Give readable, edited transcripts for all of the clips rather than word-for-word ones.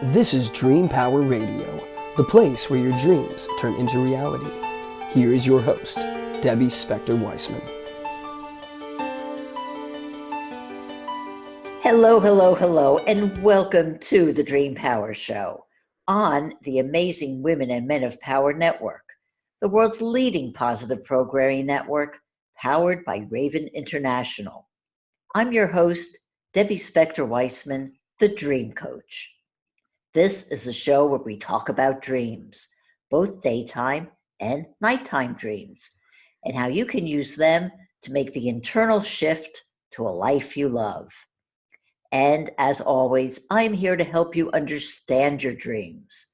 This is Dream Power Radio, the place where your dreams turn into reality. Here is your host, Debbie Spector-Weissman. Hello, and welcome to the Dream Power Show on the amazing Women and Men of Power Network, the world's leading positive programming network powered by Raven International. I'm your host, Debbie Spector-Weissman, the Dream Coach. This is a show where we talk about dreams, both daytime and nighttime dreams, and how you can use them to make the internal shift to a life you love. And as always, I'm here to help you understand your dreams.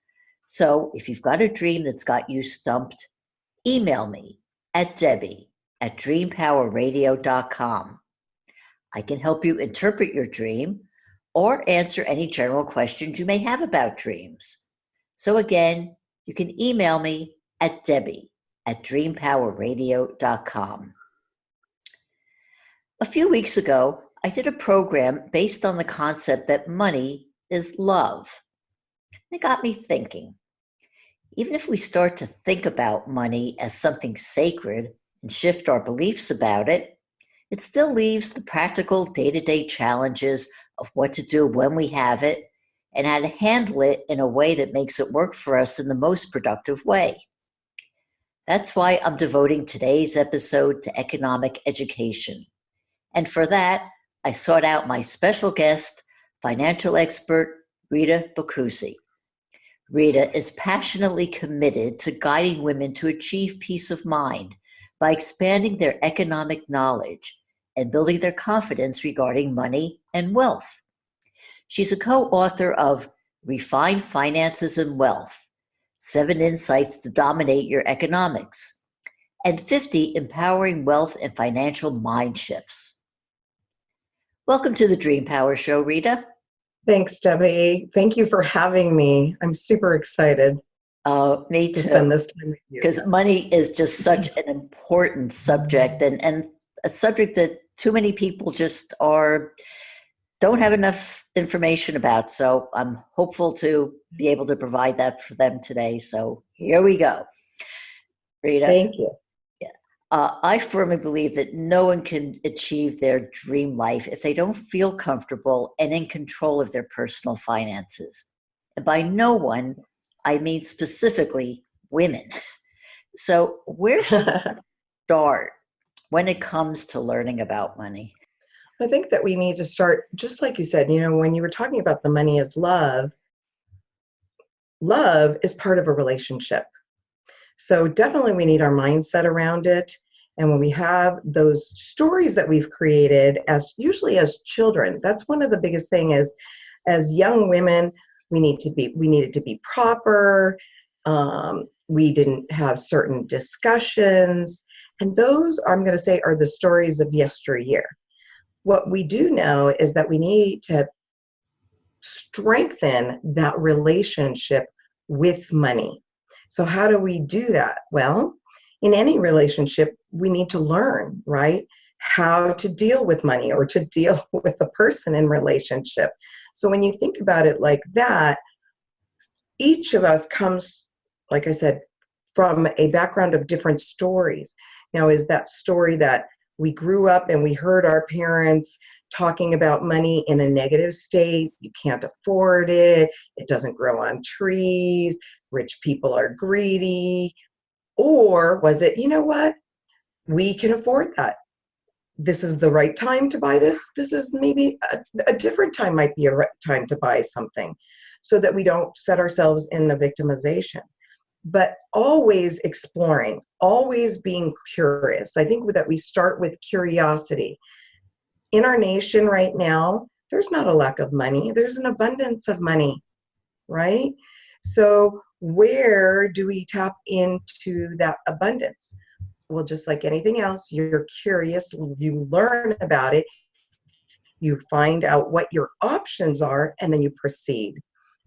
So if you've got a dream that's got you stumped, email me at debbie@dreampowerradio.com. I can help you interpret your dream or answer any general questions you may have about dreams. So again, you can email me at debbie@dreampowerradio.com. A few weeks ago, I did a program based on the concept that money is love. It got me thinking. Even if we start to think about money as something sacred and shift our beliefs about it, it still leaves the practical day-to-day challenges of what to do when we have it and how to handle it in a way that makes it work for us in the most productive way. That's why I'm devoting today's episode to economic education. And for that, I sought out my special guest, financial expert, Rita Boccuzzi. Rita is passionately committed to guiding women to achieve peace of mind by expanding their economic knowledge and building their confidence regarding money and wealth. She's a co-author of Redefine Finances and Wealth, 7 Insights to Dominate Your Economics, and 50 Empowering Wealth and Financial Mind Shifts. Welcome to the Dream Power Show, Rita. Thanks, Debbie. Thank you for having me. I'm super excited. Me too. To spend this time with you. Because money is just such an important subject and a subject that too many people just don't have enough information about. So I'm hopeful to be able to provide that for them today. So here we go. Rita. Thank you. I firmly believe that no one can achieve their dream life if they don't feel comfortable and in control of their personal finances. And by no one, I mean specifically women. So where should we start when it comes to learning about money? I think that we need to start, just like you said, when you were talking about the money as love, love is part of a relationship. So definitely we need our mindset around it. And when we have those stories that we've created usually as children, that's one of the biggest thing is as young women, we needed to be proper. We didn't have certain discussions. And those, I'm going to say, are the stories of yesteryear. What we do know is that we need to strengthen that relationship with money. So how do we do that? Well, in any relationship, we need to learn, right, how to deal with money or to deal with a person in relationship. So when you think about it like that, each of us comes, like I said, from a background of different stories. Is that story that we grew up and we heard our parents talking about money in a negative state? You can't afford it. It doesn't grow on trees. Rich people are greedy. Or was it, we can afford that. This is the right time to buy this. This is maybe a different time might be a right time to buy something, so that we don't set ourselves in the victimization. But always exploring, always being curious. I think that we start with curiosity. In our nation right now, there's not a lack of money. There's an abundance of money, right? So where do we tap into that abundance? Well, just like anything else, you're curious, you learn about it, you find out what your options are, and then you proceed.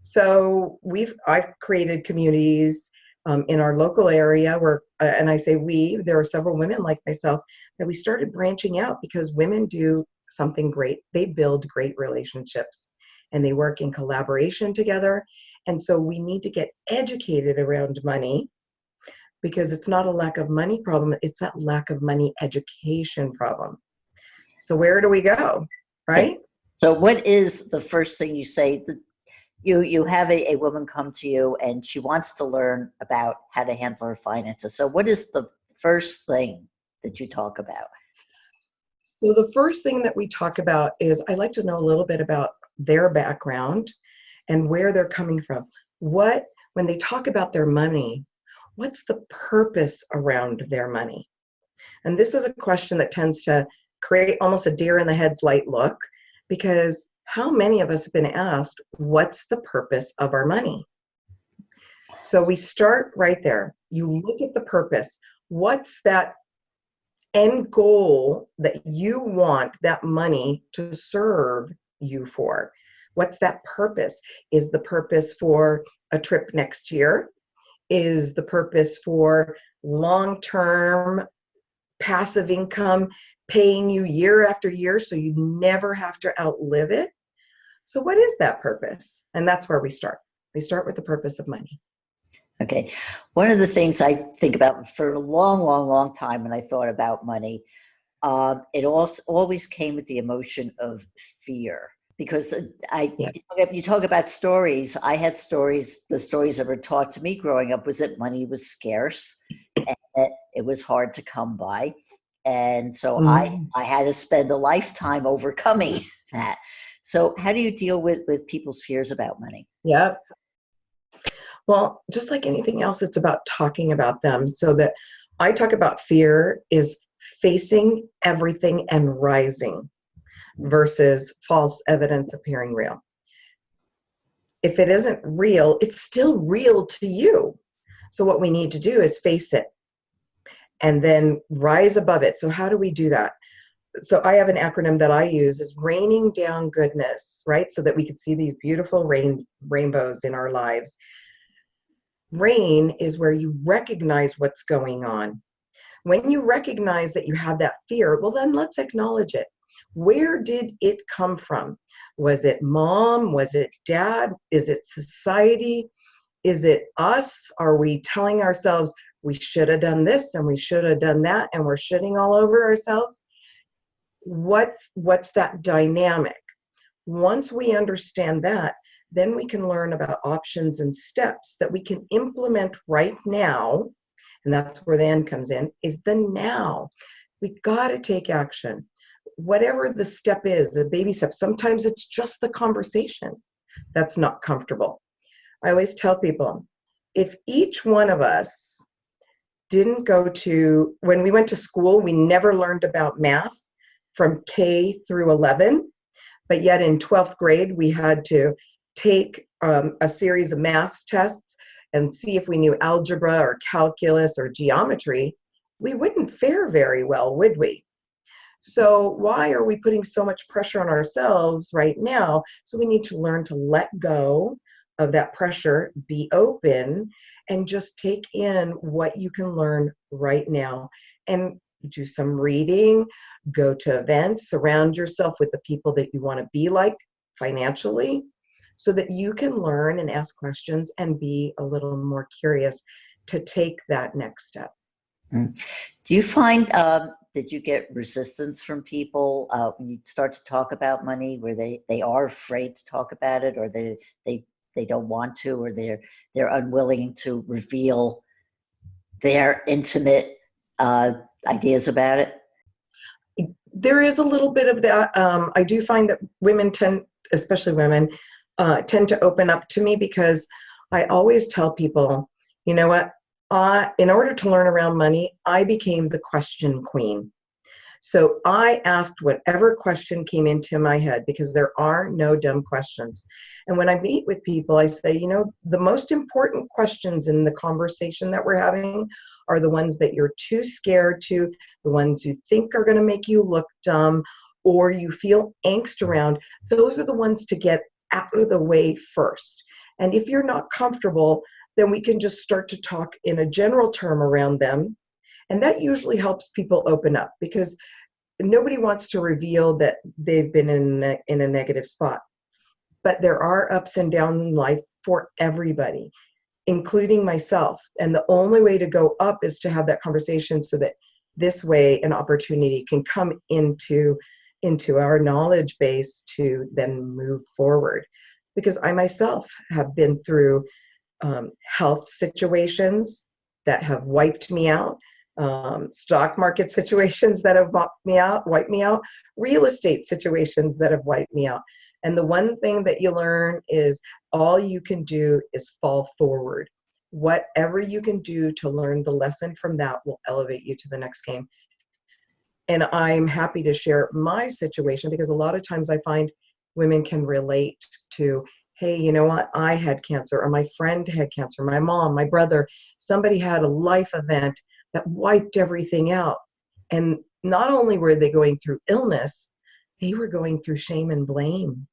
So I've created communities in our local area where, and I say there are several women like myself that we started branching out because women do something great. They build great relationships. and they work in collaboration together. And so we need to get educated around money, because it's not a lack of money problem, it's that lack of money education problem. So where do we go, right? So what is the first thing you say? You have a woman come to you and she wants to learn about how to handle her finances. So what is the first thing that you talk about? Well, the first thing that we talk about is I like to know a little bit about their background and where they're coming from. When they talk about their money, what's the purpose around their money? And this is a question that tends to create almost a deer in the headlight look, because how many of us have been asked, what's the purpose of our money? So we start right there. You look at the purpose. What's that end goal that you want that money to serve you for? What's that purpose? Is the purpose for a trip next year? Is the purpose for long-term passive income paying you year after year so you never have to outlive it? So what is that purpose? And that's where we start. We start with the purpose of money. Okay. One of the things I think about for a long, long, long time when I thought about money, it also always came with the emotion of fear. Because you talk about stories. I had stories, the stories that were taught to me growing up was that money was scarce and that it was hard to come by. And so I had to spend a lifetime overcoming that. So how do you deal with people's fears about money? Yep. Well, just like anything else, it's about talking about them. So that I talk about fear is facing everything and rising versus false evidence appearing real. If it isn't real, it's still real to you. So what we need to do is face it and then rise above it. So how do we do that? So I have an acronym that I use is raining down goodness, right? So that we can see these beautiful rainbows in our lives. Rain is where you recognize what's going on. When you recognize that you have that fear, well, then let's acknowledge it. Where did it come from? Was it mom? Was it dad? Is it society? Is it us? Are we telling ourselves we should have done this and we should have done that and we're shitting all over ourselves? What's that dynamic? Once we understand that, then we can learn about options and steps that we can implement right now. And that's where the end comes in, is the now. We got to take action. Whatever the step is, a baby step, sometimes it's just the conversation that's not comfortable. I always tell people, if each one of us didn't when we went to school, we never learned about math from K through 11, but yet in 12th grade, we had to take a series of math tests and see if we knew algebra or calculus or geometry, we wouldn't fare very well, would we? So why are we putting so much pressure on ourselves right now? So we need to learn to let go of that pressure, be open, and just take in what you can learn right now. And do some reading, go to events, surround yourself with the people that you want to be like financially, so that you can learn and ask questions and be a little more curious to take that next step. Do you find that you get resistance from people when you start to talk about money, where they are afraid to talk about it, or they don't want to, or they're unwilling to reveal their intimate ideas about it? There is a little bit of that. I do find that women especially women, tend to open up to me, because I always tell people, you know what, in order to learn around money, I became the question queen. So I asked whatever question came into my head, because there are no dumb questions. And when I meet with people, I say, you know, the most important questions in the conversation that we're having are the ones that you're too scared to, the ones you think are going to make you look dumb, or you feel angst around. Those are the ones to get out of the way first. And if you're not comfortable, then we can just start to talk in a general term around them. And that usually helps people open up, because nobody wants to reveal that they've been in a negative spot. but there are ups and downs in life for everybody, including myself. And the only way to go up is to have that conversation, so that this way an opportunity can come into our knowledge base to then move forward. Because I myself have been through health situations that have wiped me out, stock market situations that have wiped me out, real estate situations that have wiped me out. And the one thing that you learn is all you can do is fall forward. Whatever you can do to learn the lesson from that will elevate you to the next game. And I'm happy to share my situation, because a lot of times I find women can relate to, hey, you know what? I had cancer, or my friend had cancer, my mom, my brother, somebody had a life event that wiped everything out. And not only were they going through illness, they were going through shame and blame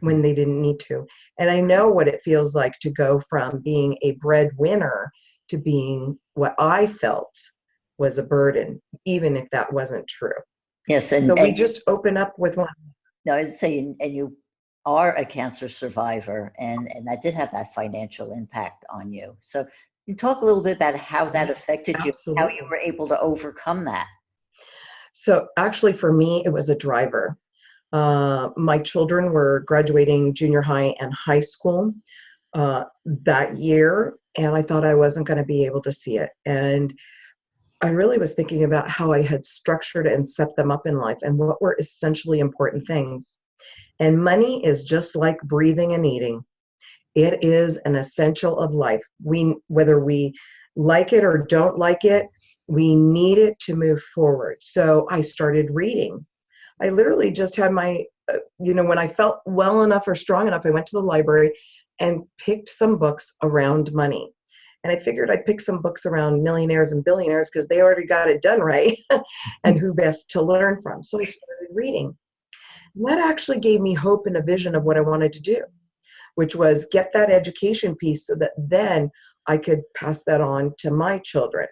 when they didn't need to. And I know what it feels like to go from being a breadwinner to being what I felt was a burden, even if that wasn't true. Yes, So we just open up with one. No, I'd say, and you are a cancer survivor, and that did have that financial impact on you. So you talk a little bit about how that affected you, how you were able to overcome that. So actually for me, it was a driver. My children were graduating junior high and high school that year, and I thought I wasn't going to be able to see it. And I really was thinking about how I had structured and set them up in life and what were essentially important things. And money is just like breathing and eating. It is an essential of life. Whether we like it or don't like it, we need it to move forward. So I started reading. I literally just had my, when I felt well enough or strong enough, I went to the library and picked some books around money. And I figured I'd pick some books around millionaires and billionaires because they already got it done right and who best to learn from. So I started reading. And that actually gave me hope and a vision of what I wanted to do, which was get that education piece so that then I could pass that on to my children.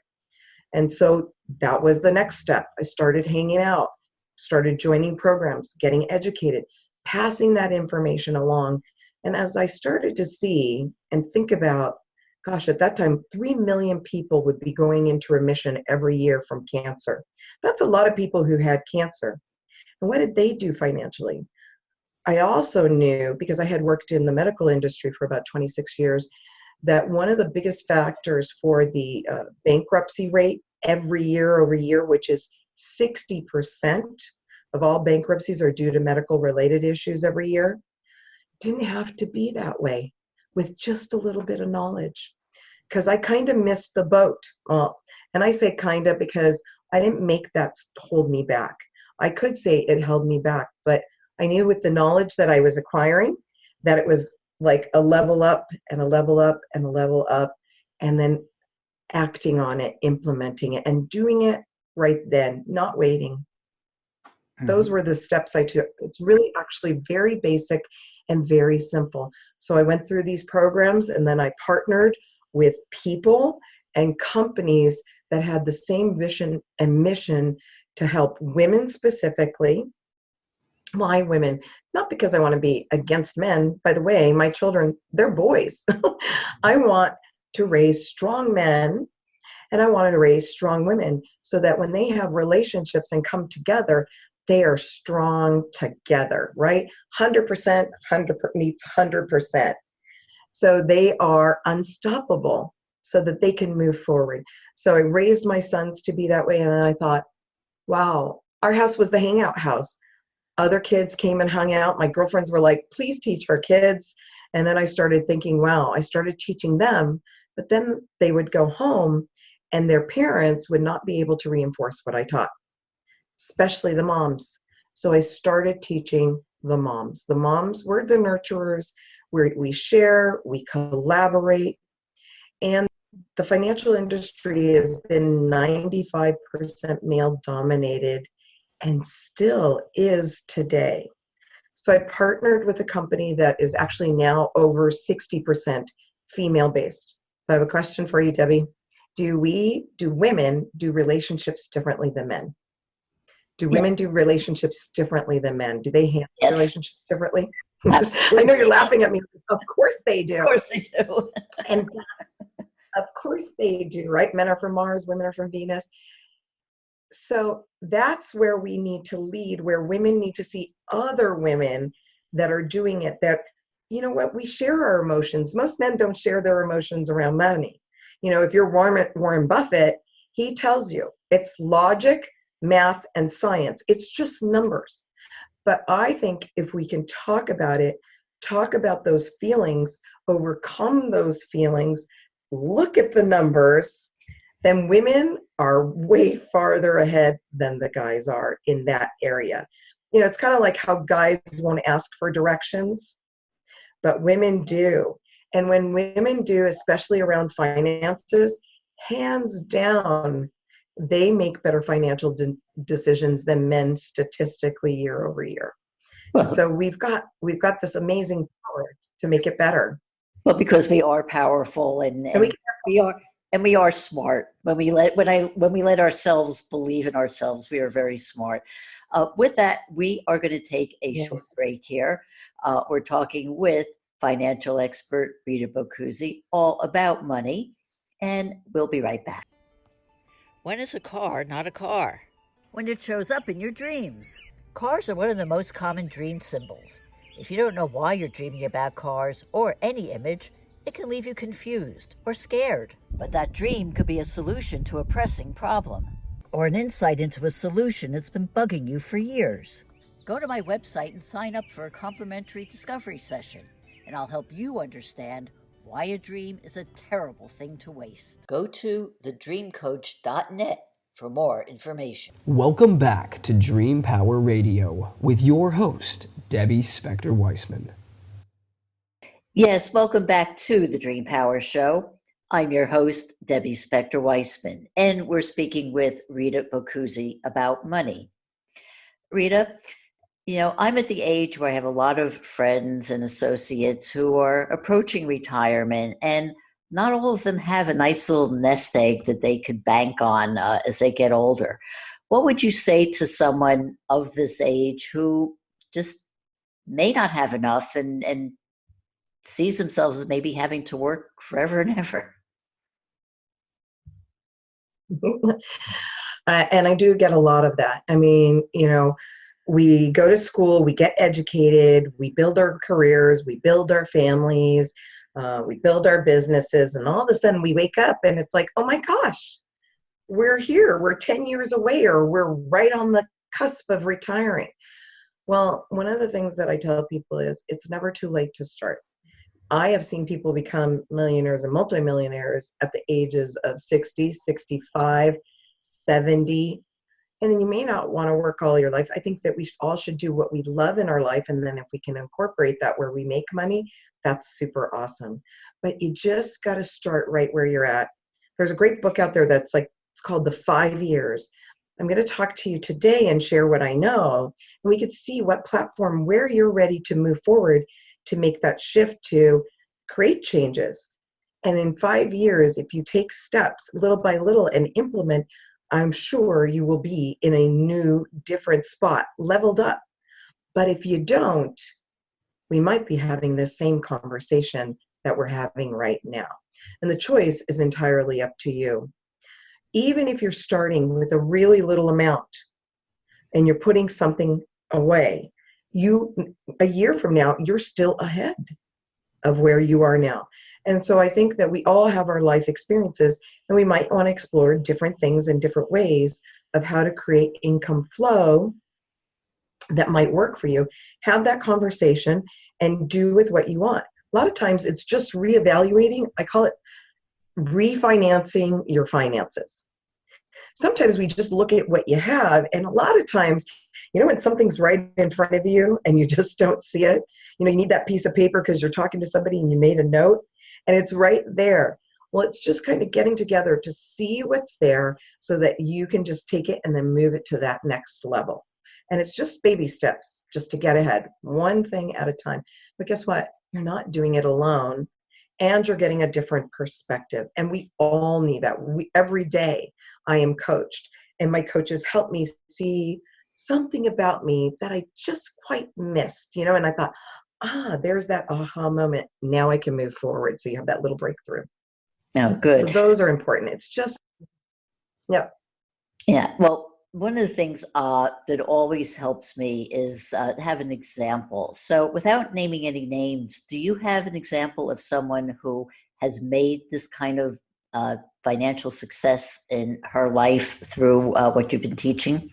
And so that was the next step. I started hanging out, started joining programs, getting educated, passing that information along. And as I started to see and think about, gosh, at that time, 3 million people would be going into remission every year from cancer. That's a lot of people who had cancer. And what did they do financially? I also knew, because I had worked in the medical industry for about 26 years, that one of the biggest factors for the bankruptcy rate every year over year, which is 60% of all bankruptcies are due to medical related issues every year, didn't have to be that way with just a little bit of knowledge. Because I kind of missed the boat. And I say kind of because I didn't make that hold me back. I could say it held me back, but I knew with the knowledge that I was acquiring that it was like a level up and a level up and a level up, and then acting on it, implementing it, and doing it right then, not waiting. Those were the steps I took. It's really actually very basic and very simple. So I went through these programs, and then I partnered with people and companies that had the same vision and mission to help women specifically. Why women? Not because I want to be against men. By the way, my children, they're boys. I want to raise strong men, and I wanted to raise strong women so that when they have relationships and come together, they are strong together, right? 100% meets 100%. So they are unstoppable so that they can move forward. So I raised my sons to be that way. And then I thought, wow, our house was the hangout house. Other kids came and hung out. My girlfriends were like, please teach our kids. And then I started thinking, wow, I started teaching them, but then they would go home and their parents would not be able to reinforce what I taught, especially the moms. So I started teaching the moms. The moms were the nurturers, where we share, we collaborate. And the financial industry has been 95% male dominated and still is today. So I partnered with a company that is actually now over 60% female based. So I have a question for you, Debbie. Do women do relationships differently than men? Do women do relationships differently than men? Do they handle relationships differently? I know you're laughing at me. Of course they do. Of course they do. And of course they do, right? Men are from Mars, women are from Venus. So that's where we need to lead, where women need to see other women that are doing it, that, you know what, we share our emotions. Most men don't share their emotions around money. You know, if you're Warren Buffett, he tells you it's logic, math, and science. It's just numbers. But I think if we can talk about it, talk about those feelings, overcome those feelings, look at the numbers, then women are way farther ahead than the guys are in that area. You know, it's kind of like how guys won't ask for directions, but women do. And when women do, especially around finances, hands down, they make better financial decisions than men statistically year over year. And so we've got this amazing power to make it better. Well, because we are powerful and we are smart. When we let ourselves believe in ourselves, we are very smart. With that, we are going to take a short break here. We're talking with financial expert Rita Boccuzzi all about money, and we'll be right back. When is a car not a car? When it shows up in your dreams. Cars are one of the most common dream symbols. If you don't know why you're dreaming about cars or any image, it can leave you confused or scared. But that dream could be a solution to a pressing problem, or an insight into a solution that's been bugging you for years. Go to my website and sign up for a complimentary discovery session, and I'll help you understand why a dream is a terrible thing to waste. Go to thedreamcoach.net for more information. Welcome back to Dream Power Radio with your host, Debbie Spector-Weissman. Yes, welcome back to the Dream Power Show. I'm your host, Debbie Spector-Weissman, and we're speaking with Rita Boccuzzi about money. Rita, you know, I'm at the age where I have a lot of friends and associates who are approaching retirement, and not all of them have a nice little nest egg that they could bank on as they get older. What would you say to someone of this age who just may not have enough and sees themselves as maybe having to work forever and ever? And I do get a lot of that. I mean, you know, we go to school, we get educated, we build our careers, we build our families, we build our businesses, and all of a sudden we wake up and it's like, oh my gosh, we're here, we're 10 years away, or we're right on the cusp of retiring. Well, one of the things that I tell people is it's never too late to start. I have seen people become millionaires and multimillionaires at the ages of 60, 65, 70. And then you may not want to work all your life. I think that we all should do what we love in our life. And then if we can incorporate that where we make money, that's super awesome. But you just got to start right where you're at. There's a great book out there that's like, it's called The 5 Years. I'm going to talk to you today and share what I know. And we could see what platform, where you're ready to move forward to make that shift to create changes. And in 5 years, if you take steps little by little and implement, I'm sure you will be in a new, different spot, leveled up. But if you don't, we might be having this same conversation that we're having right now. And the choice is entirely up to you. Even if you're starting with a really little amount and you're putting something away, a year from now, you're still ahead of where you are now. And so I think that we all have our life experiences, and we might want to explore different things in different ways of how to create income flow that might work for you. Have that conversation and do with what you want. A lot of times it's just reevaluating. I call it refinancing your finances. Sometimes we just look at what you have, and a lot of times, you know, when something's right in front of you and you just don't see it, you know, you need that piece of paper because you're talking to somebody and you made a note and it's right there. Well, it's just kind of getting together to see what's there so that you can just take it and then move it to that next level. And it's just baby steps just to get ahead, one thing at a time. But guess what? You're not doing it alone, and you're getting a different perspective. And we all need that. Every day I am coached, and my coaches help me see something about me that I just quite missed, you know, and I thought, there's that aha moment. Now I can move forward. So you have that little breakthrough. Oh, So good. those are important. It's just, yeah. Yeah. Well, one of the things that always helps me is have an example. So, without naming any names, do you have an example of someone who has made this kind of financial success in her life through what you've been teaching?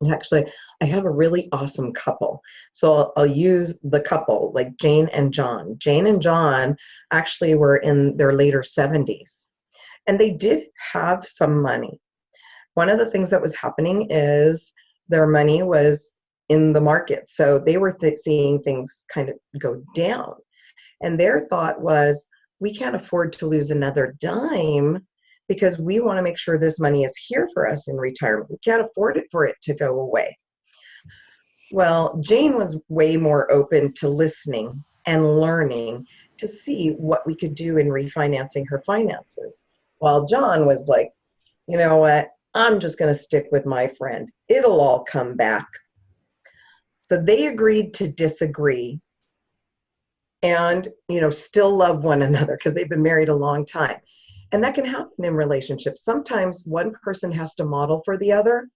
Actually, I have a really awesome couple. So I'll use the couple, like Jane and John. Jane and John actually were in their later 70s, and they did have some money. One of the things that was happening is their money was in the market. So they were seeing things kind of go down. And their thought was, we can't afford to lose another dime because we want to make sure this money is here for us in retirement. We can't afford it for it to go away. Well, Jane was way more open to listening and learning to see what we could do in refinancing her finances. While John was like, you know what? I'm just going to stick with my friend. It'll all come back. So they agreed to disagree and, still love one another because they've been married a long time. And that can happen in relationships. Sometimes one person has to model for the other.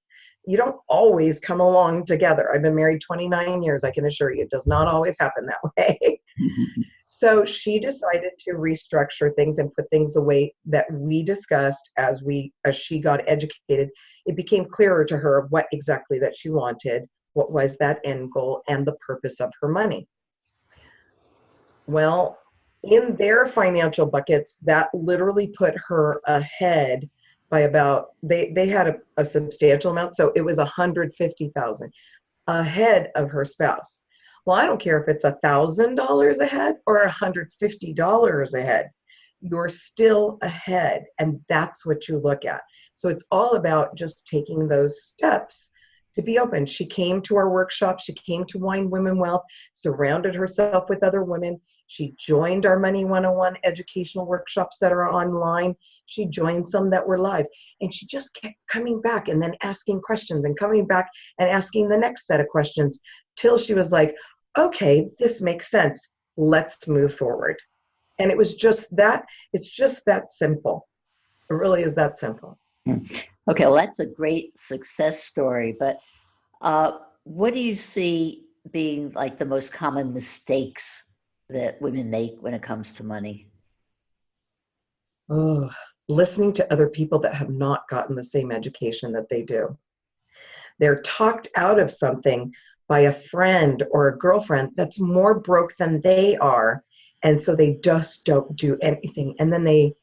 You don't always come along together. I've been married 29 years. I can assure you it does not always happen that way. So she decided to restructure things and put things the way that we discussed as she got educated. It became clearer to her what exactly that she wanted, what was that end goal, and the purpose of her money. Well, in their financial buckets, that literally put her ahead by about, they had a substantial amount, so it was $150,000 ahead of her spouse. Well, I don't care if it's $1,000 ahead or $150 ahead. You're still ahead, and that's what you look at. So it's all about just taking those steps to be open. She came to our workshop. She came to Wine Women Wealth, surrounded herself with other women. She joined our Money 101 educational workshops that are online. She joined some that were live. And she just kept coming back and then asking questions and coming back and asking the next set of questions till she was like, okay, this makes sense. Let's move forward. And it was just that, it's just that simple. It really is that simple. Okay, well, that's a great success story. But what do you see being like the most common mistakes that women make when it comes to money? Oh, listening to other people that have not gotten the same education that they do. They're talked out of something by a friend or a girlfriend that's more broke than they are. And so they just don't do anything. And then they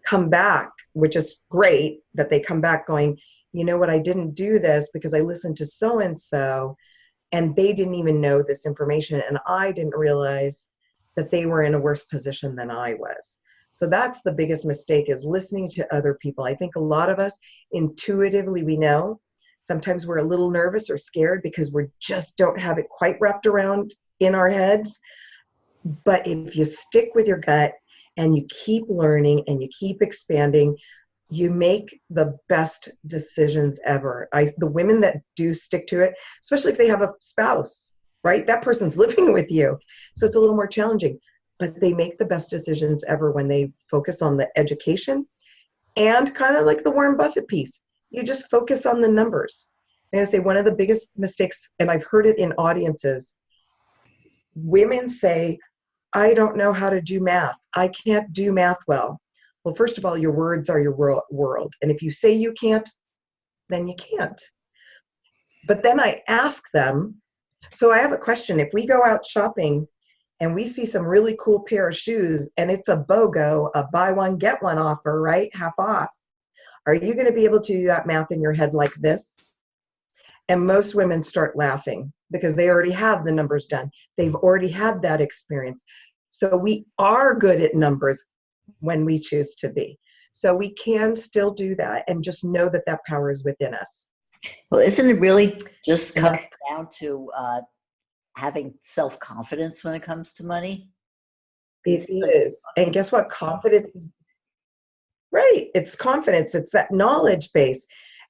come back, which is great that they come back going, you know what, I didn't do this because I listened to so-and-so and they didn't even know this information. And I didn't realize that they were in a worse position than I was. So that's the biggest mistake, is listening to other people. I think a lot of us intuitively, we know. Sometimes we're a little nervous or scared because we just don't have it quite wrapped around in our heads. But if you stick with your gut and you keep learning and you keep expanding, you make the best decisions ever. The women that do stick to it, especially if they have a spouse, right? That person's living with you. So it's a little more challenging, but they make the best decisions ever when they focus on the education and kind of like the Warren Buffett piece. You just focus on the numbers. And I say one of the biggest mistakes, and I've heard it in audiences, women say, I don't know how to do math. I can't do math well. Well, first of all, your words are your world. And if you say you can't, then you can't. But then I ask them, so I have a question. If we go out shopping and we see some really cool pair of shoes and it's a BOGO, a buy one, get one offer, right? Half off. Are you going to be able to do that math in your head like this? And most women start laughing because they already have the numbers done. They've already had that experience. So we are good at numbers when we choose to be. So we can still do that and just know that that power is within us. Well, isn't it really just comes down to having self-confidence when it comes to money? It is. And guess what? Confidence is right. It's confidence. It's that knowledge base.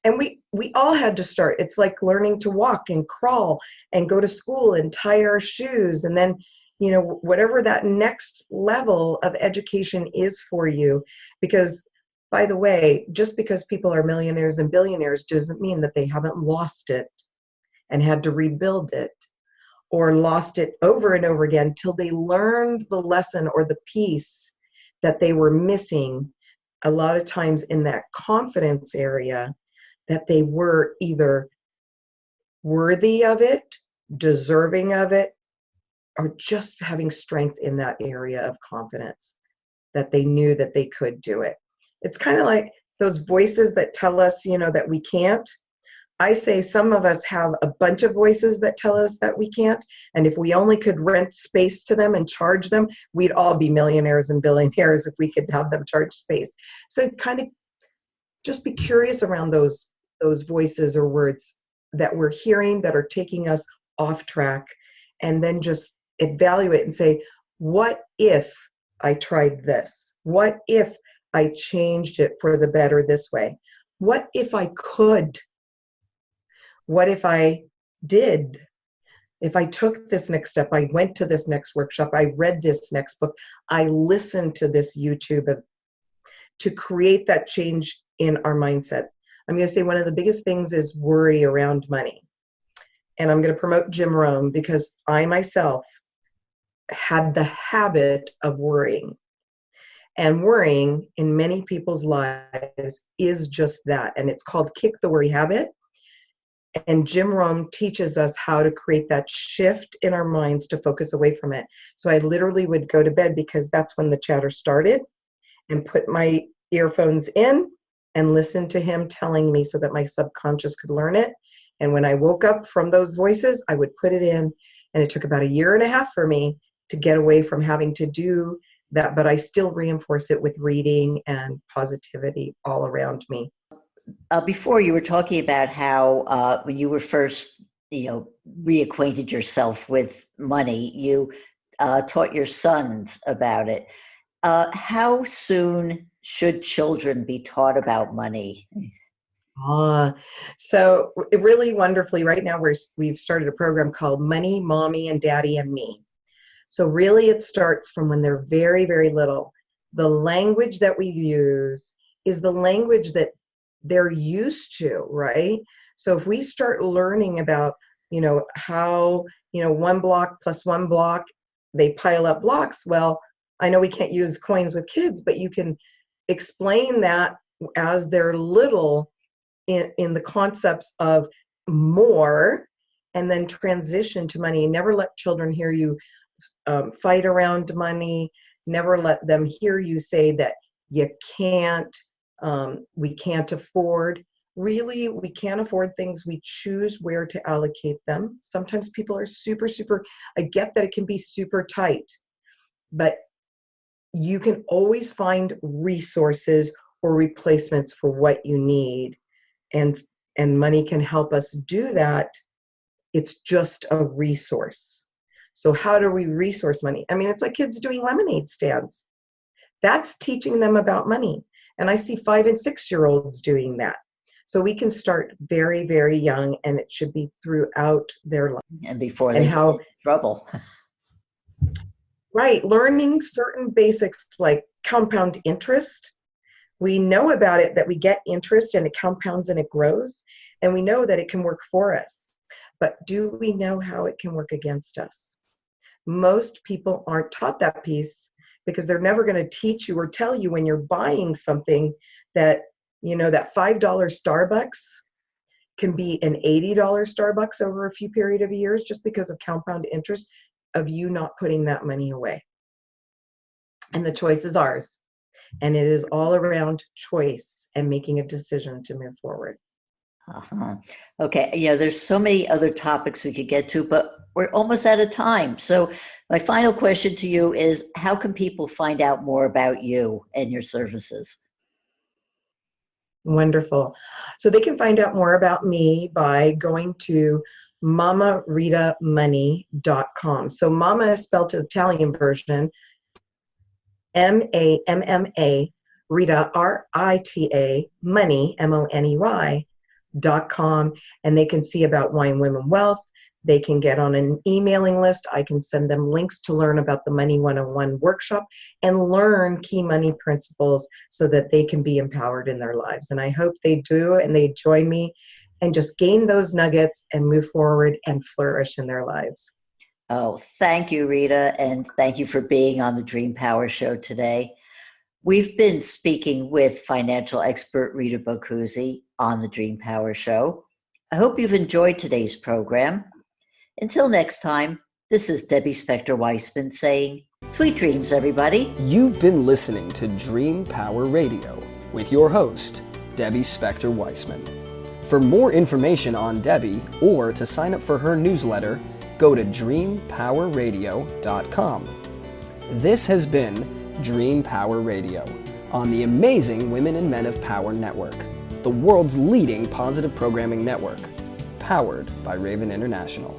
And we all had to start. It's like learning to walk and crawl and go to school and tie our shoes. And then, whatever that next level of education is for you. Because, by the way, just because people are millionaires and billionaires doesn't mean that they haven't lost it and had to rebuild it, or lost it over and over again till they learned the lesson or the piece that they were missing, a lot of times in that confidence area, that they were either worthy of it, deserving of it, or just having strength in that area of confidence, that they knew that they could do it. It's kind of like those voices that tell us, that we can't. I say some of us have a bunch of voices that tell us that we can't. And if we only could rent space to them and charge them, we'd all be millionaires and billionaires if we could have them charge space. So kind of just be curious around those voices or words that we're hearing that are taking us off track, and then just evaluate and say, what if I tried this? What if I changed it for the better this way? What if I could? What if I did? If I took this next step, I went to this next workshop, I read this next book, I listened to this YouTube, to create that change in our mindset. I'm going to say one of the biggest things is worry around money. And I'm going to promote Jim Rohn because I myself had the habit of worrying. And worrying in many people's lives is just that. And it's called Kick the Worry Habit. And Jim Rohn teaches us how to create that shift in our minds to focus away from it. So I literally would go to bed, because that's when the chatter started, and put my earphones in and listen to him telling me so that my subconscious could learn it. And when I woke up from those voices, I would put it in. And it took about 1.5 years for me to get away from having to do that. But I still reinforce it with reading and positivity all around me. Before, you were talking about how when you were first, reacquainted yourself with money, you taught your sons about it. How soon should children be taught about money? So really wonderfully, right now we've started a program called Money, Mommy, and Daddy and Me. So really it starts from when they're very, very little. The language that we use is the language that they're used to, right? So if we start learning about, how, 1 block plus 1 block, they pile up blocks. Well, I know we can't use coins with kids, but you can explain that as they're little in the concepts of more, and then transition to money. Never let children hear you fight around money. Never let them hear you say that you can't, we can't afford. Really, we can't afford things. We choose where to allocate them. Sometimes people are super, I get that it can be super tight, but you can always find resources or replacements for what you need. And money can help us do that. It's just a resource. So how do we resource money? I mean, it's like kids doing lemonade stands. That's teaching them about money. And I see 5 and 6-year-olds doing that. So we can start very, very young, and it should be throughout their life. And before they get in trouble. Right. Learning certain basics like compound interest. We know about it, that we get interest and it compounds and it grows. And we know that it can work for us. But do we know how it can work against us? Most people aren't taught that piece, because they're never going to teach you or tell you when you're buying something that, that $5 Starbucks can be an $80 Starbucks over a few period of years, just because of compound interest of you not putting that money away. And the choice is ours. And it is all around choice and making a decision to move forward. Uh-huh. Okay. There's so many other topics we could get to, but we're almost out of time. So my final question to you is, how can people find out more about you and your services? Wonderful. So they can find out more about me by going to mamaritamoney.com. So mama is spelled the Italian version, MAMMA, Rita, RITA, money, MONEY, redefine.com, and they can see about Wine Women Wealth. They can get on an emailing list. I can send them links to learn about the Money 101 workshop and learn key money principles so that they can be empowered in their lives. And I hope they do, and they join me and just gain those nuggets and move forward and flourish in their lives. Oh, thank you, Rita, and thank you for being on the Dream Power Show today. We've been speaking with financial expert Rita Boccuzzi on the Dream Power Show. I hope you've enjoyed today's program. Until next time, this is Debbie Spector-Weissman saying, sweet dreams, everybody. You've been listening to Dream Power Radio with your host, Debbie Spector-Weissman. For more information on Debbie or to sign up for her newsletter, go to dreampowerradio.com. This has been Dream Power Radio on the amazing Women and Men of Power Network, the world's leading positive programming network, powered by Raven International.